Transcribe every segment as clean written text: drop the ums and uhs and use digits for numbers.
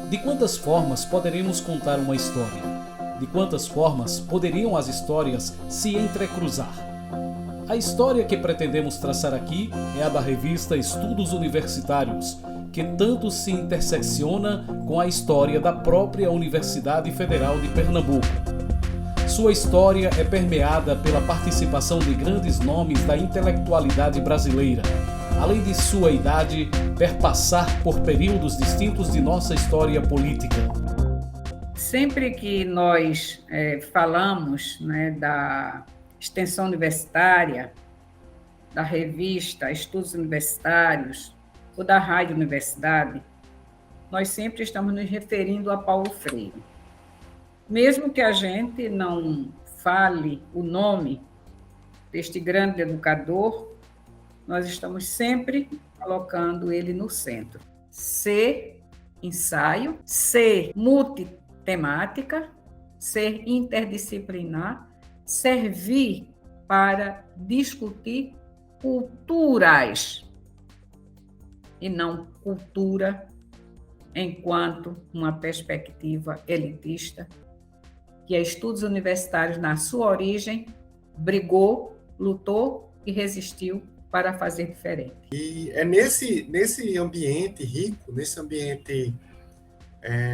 De quantas formas poderemos contar uma história? De quantas formas poderiam as histórias se entrecruzar? A história que pretendemos traçar aqui é a da revista Estudos Universitários, que tanto se intersecciona com a história da própria Universidade Federal de Pernambuco. Sua história é permeada pela participação de grandes nomes da intelectualidade brasileira, além de sua idade perpassar por períodos distintos de nossa história política. Sempre que nós falamos, né, da extensão universitária, da revista Estudos Universitários ou da Rádio Universidade, nós sempre estamos nos referindo a Paulo Freire. Mesmo que a gente não fale o nome deste grande educador, nós estamos sempre colocando ele no centro. Ser ensaio, ser multitemática, ser interdisciplinar, servir para discutir culturas e não cultura enquanto uma perspectiva elitista, que a Estudos Universitários, na sua origem, brigou, lutou e resistiu para fazer diferente. E é nesse ambiente rico, nesse ambiente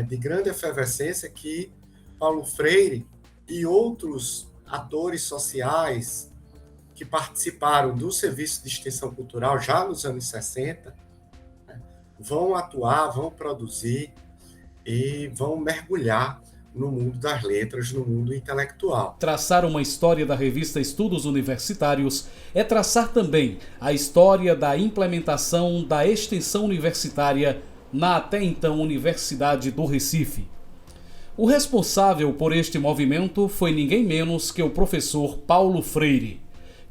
de grande efervescência, que Paulo Freire e outros atores sociais que participaram do serviço de extensão cultural já nos anos 60, né, vão atuar, vão produzir e vão mergulhar no mundo das letras, no mundo intelectual. Traçar uma história da revista Estudos Universitários é traçar também a história da implementação da extensão universitária na até então Universidade do Recife. O responsável por este movimento foi ninguém menos que o professor Paulo Freire,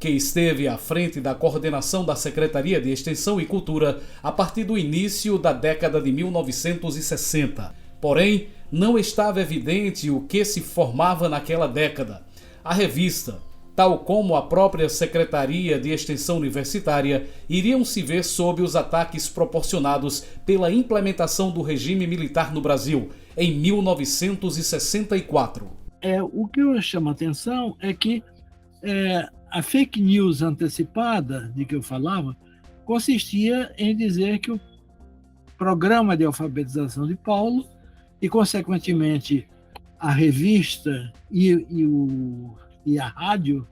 que esteve à frente da coordenação da Secretaria de Extensão e Cultura a partir do início da década de 1960. Porém, não estava evidente o que se formava naquela década. A revista, tal como a própria Secretaria de Extensão Universitária, iriam se ver sob os ataques proporcionados pela implementação do regime militar no Brasil em 1964. O que eu chamo a atenção é que a fake news antecipada de que eu falava consistia em dizer que o programa de alfabetização de Paulo e, consequentemente, a revista e a rádio,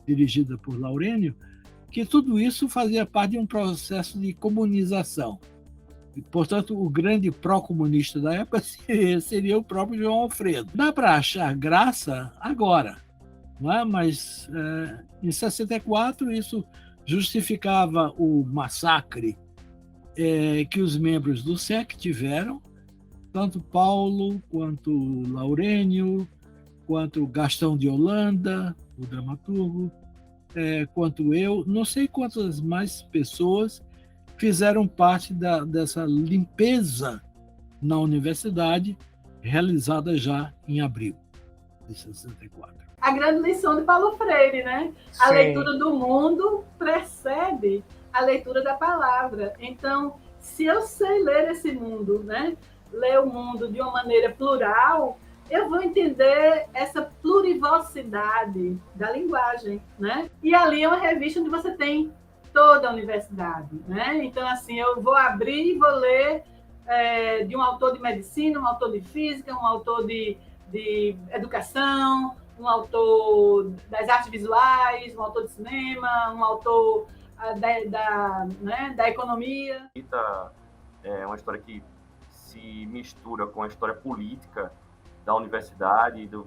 dirigida por Laurênio, que tudo isso fazia parte de um processo de comunização. E, portanto, o grande pró-comunista da época seria o próprio João Alfredo. Dá para achar graça agora, não é? Mas em 64 isso justificava o massacre que os membros do SEC tiveram, tanto Paulo, quanto Laurênio, quanto Gastão de Holanda, o dramaturgo, quanto eu, não sei quantas mais pessoas fizeram parte dessa limpeza na universidade, realizada já em abril de 64. A grande lição de Paulo Freire, né? Sim. A leitura do mundo precede a leitura da palavra. Então, se eu sei ler esse mundo, né? Ler o mundo de uma maneira plural, eu vou entender essa plurivocidade da linguagem, né? E ali é uma revista onde você tem toda a universidade, né? Então, assim, eu vou abrir e vou ler de um autor de medicina, um autor de física, um autor de educação, um autor das artes visuais, um autor de cinema, um autor da economia. É uma história que se mistura com a história política da universidade, do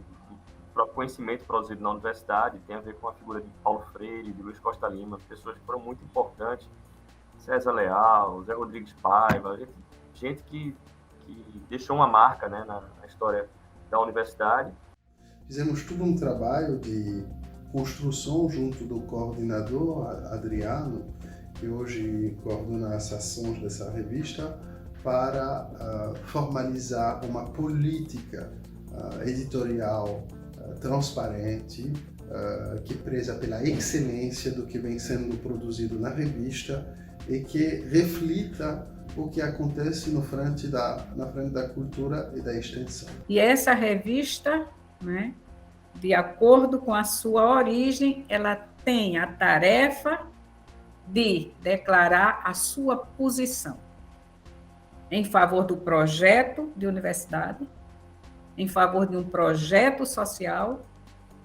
próprio conhecimento produzido na universidade, tem a ver com a figura de Paulo Freire, de Luiz Costa Lima, pessoas que foram muito importantes, César Leal, Zé Rodrigues Paiva, gente que deixou uma marca, né, na história da universidade. Fizemos todo um trabalho de construção junto do coordenador Adriano, que hoje coordena as ações dessa revista, para formalizar uma política editorial transparente, que preza pela excelência do que vem sendo produzido na revista e que reflita o que acontece na frente da cultura e da extensão. E essa revista, né, de acordo com a sua origem, ela tem a tarefa de declarar a sua posição em favor do projeto de universidade, em favor de um projeto social,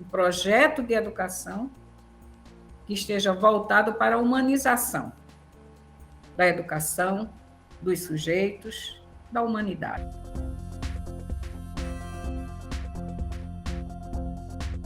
um projeto de educação que esteja voltado para a humanização da educação, dos sujeitos, da humanidade.